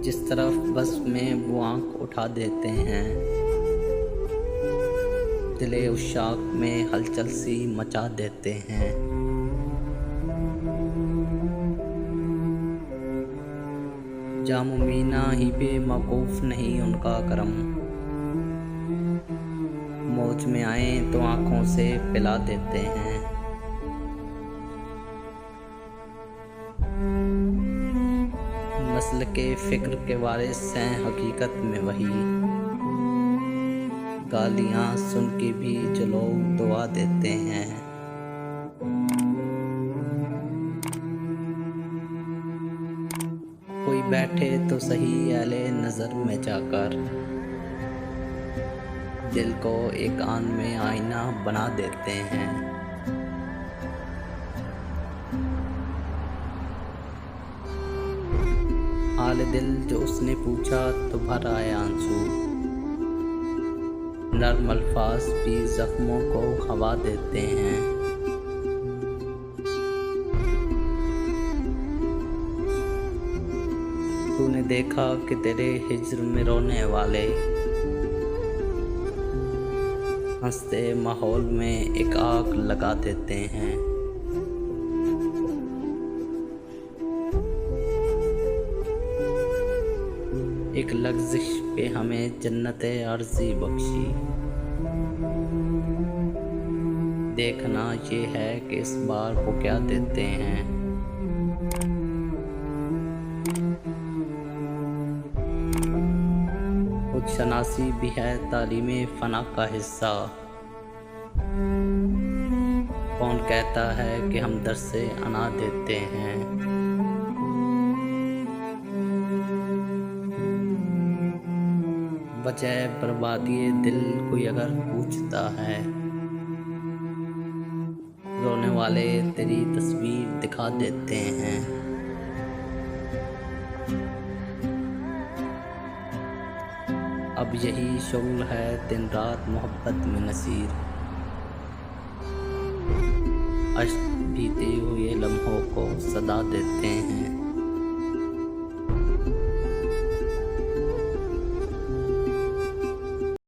जिस तरफ बस में वो आँख उठा देते हैं, दिले उशाक में हलचल सी मचा देते हैं। जामो मीना ही पे मौकूफ नहीं उनका करम, मौज में आए तो आँखों से पिला देते हैं। नस्ल के फिक्र के वारिस हैं हकीकत में वही, गालियाँ सुन के भी जो लोग दुआ देते हैं। कोई बैठे तो सही अहले नज़र में जाकर, दिल को एक आन में आईना बना देते हैं। हाल दिल जो उसने पूछा तो भर आया आंसू, नर्म अल्फाज भी जख्मों को हवा देते हैं। तूने देखा कि तेरे हिज्र में रोने वाले हंसते माहौल में एक आग लगा देते हैं। एक लग़्ज़िश पे हमें जन्नत अर्ज़ी बख्शी, देखना ये है कि इस बार वो क्या देते हैं। खुद शनासी भी है तालीमे फ़ना का हिस्सा, कौन कहता है कि हम दर से अना देते हैं। वजह बर्बादी दिल कोई अगर पूछता है, रोने वाले तेरी तस्वीर दिखा देते हैं। अब यही शुगल है दिन रात मोहब्बत में नसीर, अश्क भीते हुए लम्हों को सदा देते हैं।